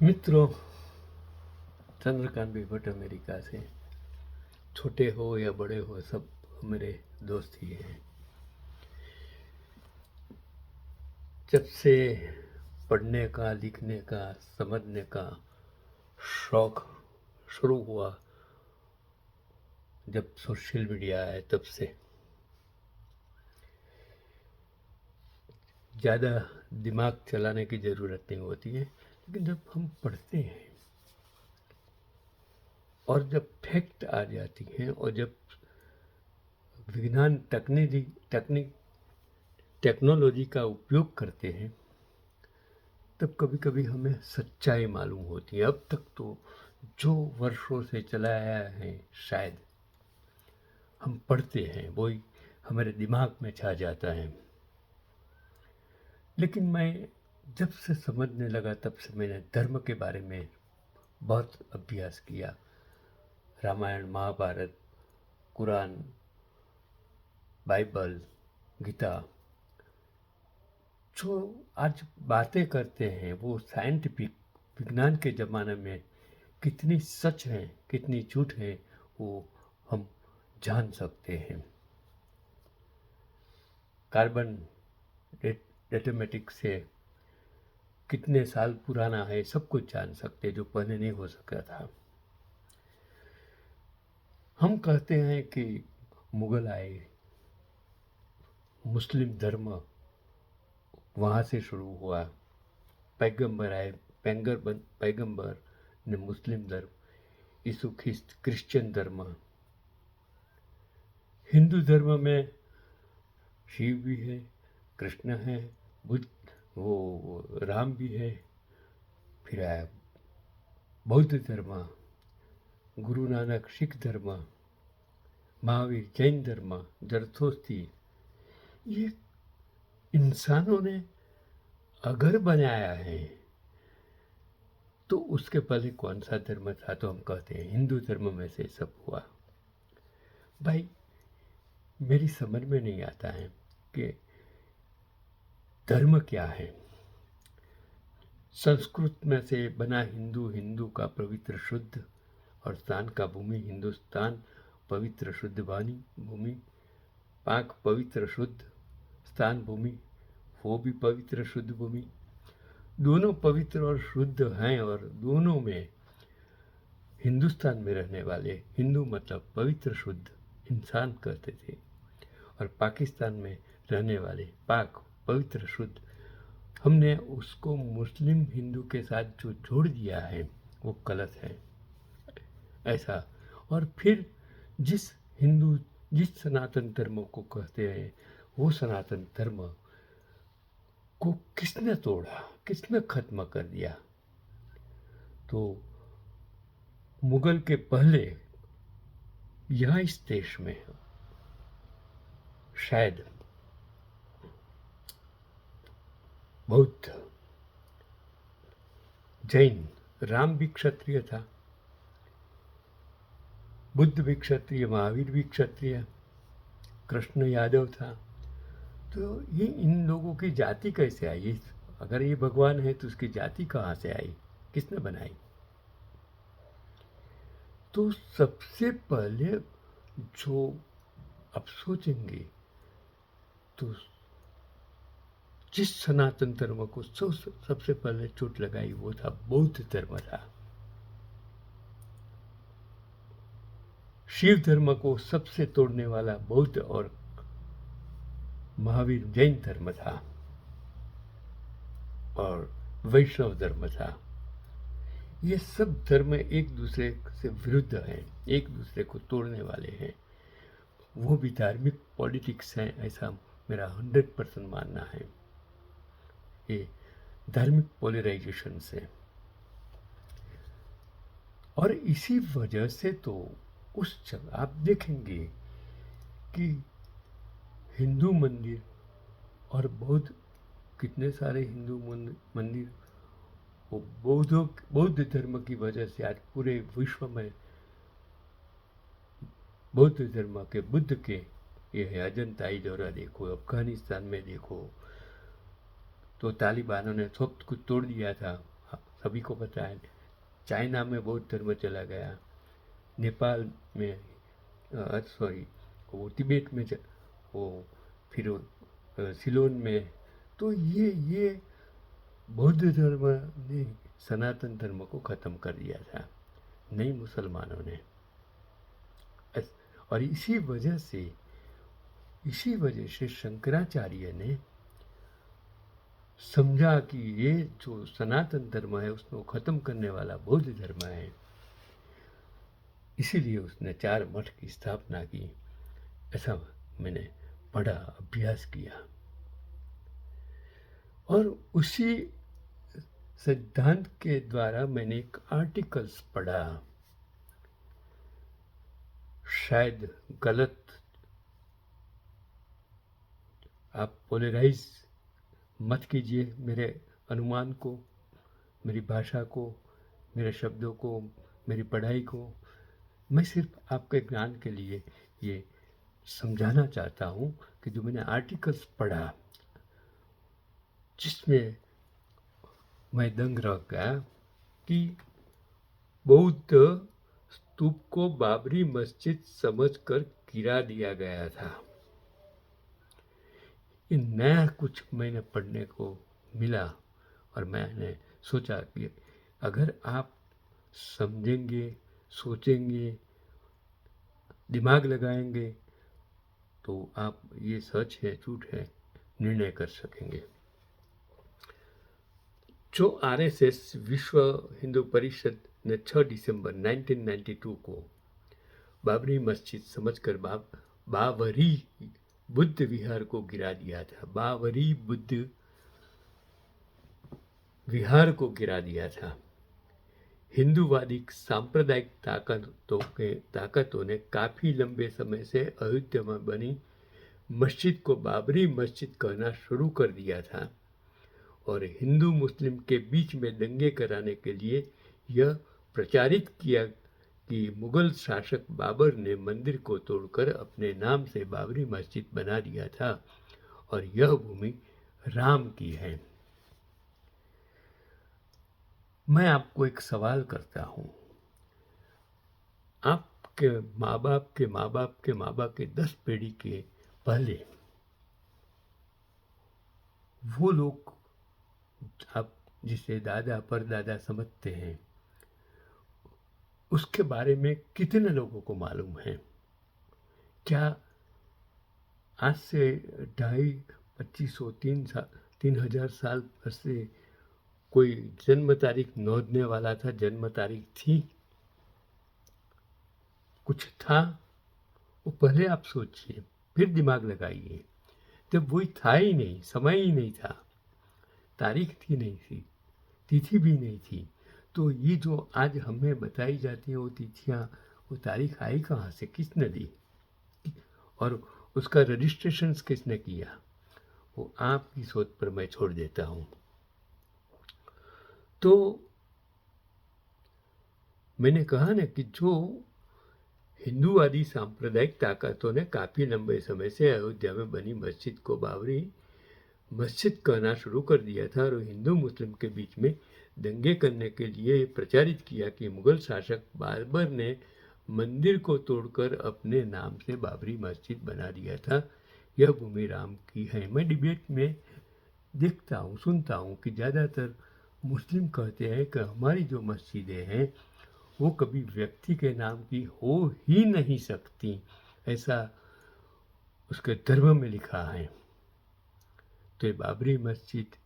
मित्रों, चंद्रकांत भट्ट अमेरिका से। छोटे हो या बड़े हो, सब मेरे दोस्त ही हैं। जब से पढ़ने का, लिखने का, समझने का शौक शुरू हुआ, जब सोशल मीडिया आया, तब से ज़्यादा दिमाग चलाने की ज़रूरत नहीं होती है। लेकिन जब हम पढ़ते हैं और जब फैक्ट आ जाती हैं और जब विज्ञान टेक्नोलॉजी का उपयोग करते हैं, तब कभी कभी हमें सच्चाई मालूम होती है। अब तक तो जो वर्षों से चला आया है, शायद हम पढ़ते हैं वही हमारे दिमाग में छा जाता है। लेकिन मैं जब से समझने लगा, तब से मैंने धर्म के बारे में बहुत अभ्यास किया। रामायण, महाभारत, कुरान, बाइबल, गीता, जो आज बातें करते हैं वो साइंटिफिक विज्ञान के ज़माने में कितनी सच है, कितनी झूठ है, वो हम जान सकते हैं। कार्बन डेटोमेटिक से कितने साल पुराना है, सब कुछ जान सकते हैं, जो पहले नहीं हो सका था। हम कहते हैं कि मुगल आए, मुस्लिम धर्म वहाँ से शुरू हुआ, पैगंबर आए, पैगंबर ने मुस्लिम धर्म, यीशु ख्रिस्त क्रिश्चियन धर्म, हिंदू धर्म में शिव भी है, कृष्ण है, बुद्ध, वो राम भी है। फिर आया बौद्ध धर्म, गुरु नानक सिख धर्म, महावीर जैन धर्म, जरथोस्ती। ये इंसानों ने अगर बनाया है तो उसके पहले कौन सा धर्म था? तो हम कहते हैं हिंदू धर्म में से सब हुआ। भाई, मेरी समझ में नहीं आता है कि धर्म क्या है। संस्कृत में से बना हिंदू, हिंदू का पवित्र शुद्ध और स्थान का भूमि, हिंदुस्तान पवित्र शुद्ध वाणी भूमि, पाक पवित्र शुद्ध स्थान भूमि, वो भी पवित्र शुद्ध भूमि। दोनों पवित्र और शुद्ध हैं और दोनों में हिंदुस्तान में रहने वाले हिंदू मतलब पवित्र शुद्ध इंसान कहते थे, और पाकिस्तान में रहने वाले पाक पवित्र शुद्ध। हमने उसको मुस्लिम हिंदू के साथ जो जोड़ दिया है वो गलत है, ऐसा। और फिर जिस सनातन धर्म को कहते हैं, वो सनातन धर्म को किसने तोड़ा, किसने खत्म कर दिया? तो मुगल के पहले यहाँ इस देश में शायद बौद्ध, जैन, राम भी क्षत्रिय था, बुद्ध भी क्षत्रिय, महावीर भी क्षत्रिय, कृष्ण यादव था। तो ये इन लोगों की जाति कैसे आई? अगर ये भगवान है तो उसकी जाति कहाँ से आई, किसने बनाई? तो सबसे पहले जो आप सोचेंगे, तो जिस सनातन धर्म को सबसे पहले चोट लगाई वो था बौद्ध धर्म था। शिव धर्म को सबसे तोड़ने वाला बौद्ध और महावीर जैन धर्म था, और वैष्णव धर्म था। ये सब धर्म एक दूसरे से विरुद्ध हैं, एक दूसरे को तोड़ने वाले हैं। वो भी धार्मिक पॉलिटिक्स हैं, ऐसा मेरा 100% मानना है। ये धार्मिक पोलराइजेशन से, और इसी वजह से तो उस जगह आप देखेंगे कि हिंदू मंदिर और बौद्ध, कितने सारे हिंदू मंदिर वो बौद्ध धर्म की वजह से आज पूरे विश्व में बौद्ध धर्म के, बुद्ध के, ये है अजंता एलोरा देखो, अफगानिस्तान में देखो, तो तालिबानों ने सब कुछ तोड़ दिया था, सभी को पता है। चाइना में बौद्ध धर्म चला गया, नेपाल में सॉरी वो तिब्बत में वो फिर सिलोन में। तो ये बौद्ध धर्म ने सनातन धर्म को ख़त्म कर दिया था, नहीं मुसलमानों ने। और इसी वजह से शंकराचार्य ने समझा कि ये जो सनातन धर्म है उसको ख़त्म करने वाला बौद्ध धर्म है, इसीलिए उसने 4 मठ की स्थापना की। ऐसा मैंने पढ़ा, अभ्यास किया, और उसी सिद्धांत के द्वारा मैंने एक आर्टिकल्स पढ़ा, शायद गलत, आप पोलराइज मत कीजिए मेरे अनुमान को, मेरी भाषा को, मेरे शब्दों को, मेरी पढ़ाई को। मैं सिर्फ आपके ज्ञान के लिए ये समझाना चाहता हूँ कि जो मैंने आर्टिकल्स पढ़ा जिसमें मैं दंग रह गया कि बौद्ध स्तूप को बाबरी मस्जिद समझकर गिरा दिया गया था। ये नया कुछ मैंने पढ़ने को मिला, और मैंने सोचा कि अगर आप समझेंगे, सोचेंगे, दिमाग लगाएंगे, तो आप ये सच है झूठ है निर्णय कर सकेंगे। जो आरएसएस विश्व हिंदू परिषद ने 6 दिसंबर 1992 को बाबरी मस्जिद समझकर बाबरी बुद्ध विहार को गिरा दिया था। बाबरी बुद्ध विहार को गिरा दिया था। हिंदूवादी सांप्रदायिक ताकतों ने काफ़ी लंबे समय से अयोध्या में बनी मस्जिद को बाबरी मस्जिद कहना शुरू कर दिया था, और हिंदू मुस्लिम के बीच में दंगे कराने के लिए यह प्रचारित किया कि मुगल शासक बाबर ने मंदिर को तोड़कर अपने नाम से बाबरी मस्जिद बना दिया था और यह भूमि राम की है। मैं आपको एक सवाल करता हूँ, आपके माँ बाप के माँ बाप के माँ बाप के 10 पीढ़ी के पहले वो लोग आप जिसे दादा परदादा समझते हैं, उसके बारे में कितने लोगों को मालूम है? क्या आज से 2,500 3,000 साल से कोई जन्म तारीख नोंदने वाला था? जन्म तारीख थी? कुछ था? वो पहले आप सोचिए, फिर दिमाग लगाइए। तब वही था ही नहीं, समय ही नहीं था, तारीख थी नहीं थी, तिथि भी नहीं थी। तो ये जो आज हमें बताई जाती है वो तिथियाँ, वो तारीख आई कहाँ से, किसने दी, और उसका रजिस्ट्रेशन किसने किया, वो आपकी सोच पर मैं छोड़ देता हूँ। तो मैंने कहा ना कि जो हिंदूवादी सांप्रदायिक ताकतों ने काफ़ी लंबे समय से अयोध्या में बनी मस्जिद को बाबरी मस्जिद कहना शुरू कर दिया था, और हिंदू मुस्लिम के बीच में दंगे करने के लिए प्रचारित किया कि मुगल शासक बाबर ने मंदिर को तोड़कर अपने नाम से बाबरी मस्जिद बना दिया था, यह भूमि राम की है। मैं डिबेट में देखता हूँ, सुनता हूँ कि ज़्यादातर मुस्लिम कहते हैं कि हमारी जो मस्जिदें हैं वो कभी व्यक्ति के नाम की हो ही नहीं सकती, ऐसा उसके धर्म में लिखा है। तो ये बाबरी मस्जिद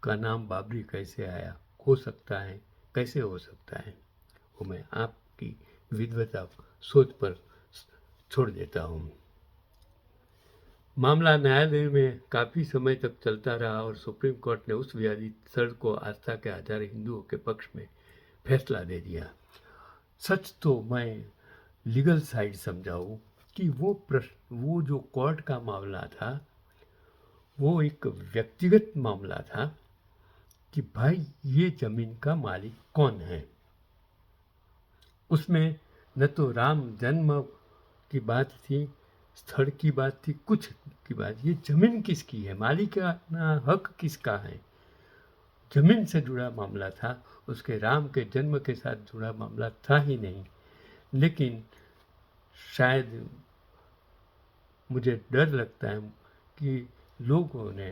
का नाम बाबरी कैसे आया, हो सकता है, कैसे हो सकता है, वो मैं आपकी विद्वता सोच पर छोड़ देता हूँ। मामला न्यायालय में काफ़ी समय तक चलता रहा और सुप्रीम कोर्ट ने उस विवादित शर्त को आस्था के आधार हिंदुओं के पक्ष में फैसला दे दिया। सच तो मैं लीगल साइड समझाऊँ कि वो जो कोर्ट का मामला था वो एक व्यक्तिगत मामला था कि भाई ये ज़मीन का मालिक कौन है। उसमें न तो राम जन्म की बात थी, स्थल की बात थी, कुछ की बात, ये ज़मीन किसकी है, मालिकाना हक किसका है, ज़मीन से जुड़ा मामला था, उसके राम के जन्म के साथ जुड़ा मामला था ही नहीं। लेकिन शायद मुझे डर लगता है कि लोगों ने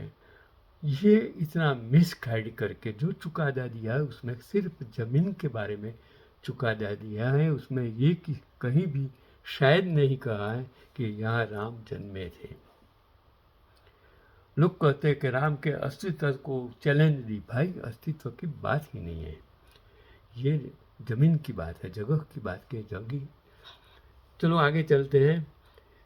ये इतना मिसगाइड करके जो चुकादा दिया है उसमें सिर्फ ज़मीन के बारे में चुकादा दिया है। उसमें ये कि कहीं भी शायद नहीं कहा है कि यहाँ राम जन्मे थे। लोग कहते हैं कि राम के अस्तित्व को चैलेंज दी। भाई अस्तित्व की बात ही नहीं है, ये ज़मीन की बात है, जगह की बात की जगह। चलो आगे चलते हैं।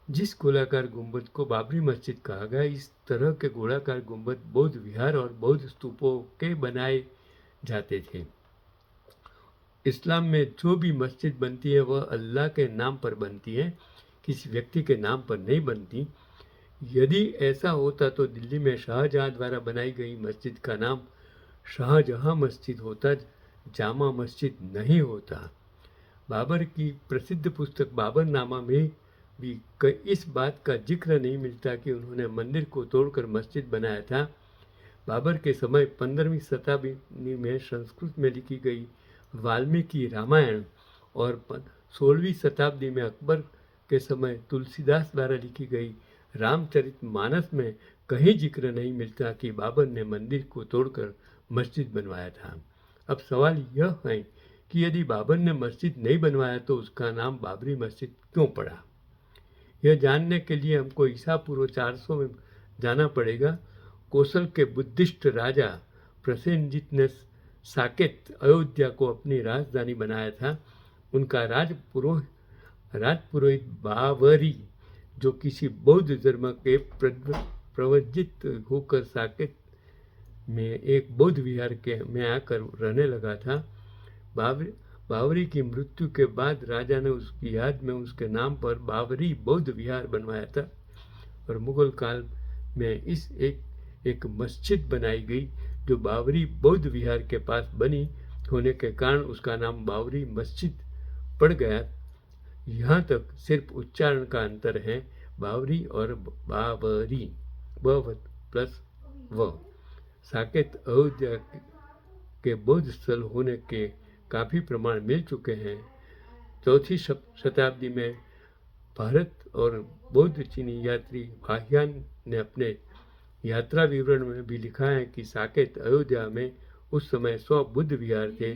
जिस गोलाकार गुंबद को बाबरी मस्जिद कहा गया, इस तरह के गोलाकार गुंबद बौद्ध विहार और बौद्ध स्तूपों के बनाए जाते थे। इस्लाम में जो भी मस्जिद बनती है वह अल्लाह के नाम पर बनती है, किसी व्यक्ति के नाम पर नहीं बनती। यदि ऐसा होता तो दिल्ली में शाहजहां द्वारा बनाई गई मस्जिद का नाम शाहजहां मस्जिद होता, जामा मस्जिद नहीं होता। बाबर की प्रसिद्ध पुस्तक बाबरनामा में भी इस बात का जिक्र नहीं मिलता कि उन्होंने मंदिर को तोड़कर मस्जिद बनाया था। बाबर के समय 15वीं शताब्दी में संस्कृत में लिखी गई वाल्मीकि रामायण और 16वीं शताब्दी में अकबर के समय तुलसीदास द्वारा लिखी गई रामचरितमानस में कहीं जिक्र नहीं मिलता कि बाबर ने मंदिर को तोड़कर मस्जिद बनवाया था। अब सवाल यह है कि यदि बाबर ने मस्जिद नहीं बनवाया तो उसका नाम बाबरी मस्जिद क्यों पड़ा? यह जानने के लिए हमको ईसा पूर्व 400 में जाना पड़ेगा। कौशल के बुद्धिस्ट राजा प्रसेनजीत ने साकेत अयोध्या को अपनी राजधानी बनाया था। उनका राजपुरोहित बावरी, जो किसी बौद्ध धर्म के प्रवजित होकर साकेत में एक बौद्ध विहार में आकर रहने लगा था। बावरी की मृत्यु के बाद राजा ने उसकी याद में उसके नाम पर बावरी बौद्ध विहार बनवाया था और मुगल काल में एक मस्जिद बनाई गई जो बावरी बौद्ध विहार के पास बनी होने के कारण उसका नाम बावरी मस्जिद पड़ गया। यहाँ तक सिर्फ उच्चारण का अंतर है, बावरी और बावरी, ब प्लस व। साकेत अयोध्या के बौद्ध स्थल होने के काफ़ी प्रमाण मिल चुके हैं। 4वीं शताब्दी में भारत और बौद्ध चीनी यात्री बाह्यान ने अपने यात्रा विवरण में भी लिखा है कि साकेत अयोध्या में उस समय 100 बुद्ध विहार थे,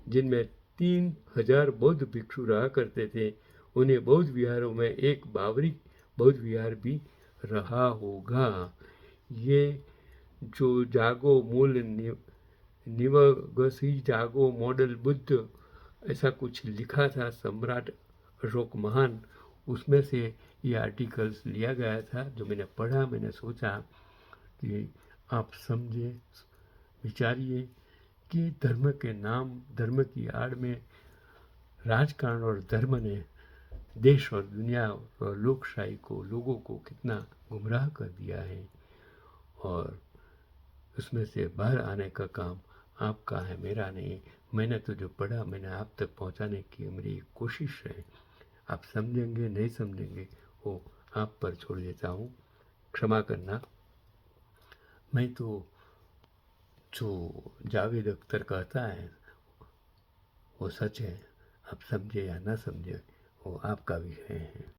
जिनमें 3000 बौद्ध भिक्षु रहा करते थे। उन्हें बौद्ध विहारों में एक बावरी बौद्ध विहार भी रहा होगा। ये जो जागो मूल निवगसी जागो मॉडल बुद्ध, ऐसा कुछ लिखा था सम्राट अशोक महान, उसमें से ये आर्टिकल्स लिया गया था जो मैंने पढ़ा। मैंने सोचा कि आप समझे, विचारिए कि धर्म के नाम, धर्म की आड़ में राजकारण और धर्म ने देश और दुनिया और लोकशाही को, लोगों को कितना गुमराह कर दिया है, और उसमें से बाहर आने का काम आपका है, मेरा नहीं। मैंने तो जो पढ़ा मैंने आप तक पहुंचाने की मेरी कोशिश है। आप समझेंगे नहीं समझेंगे वो आप पर छोड़ देता हूँ, क्षमा करना। मैं तो जो जावेद अख्तर कहता है वो सच है, आप समझे या ना समझे वो आपका विषय है।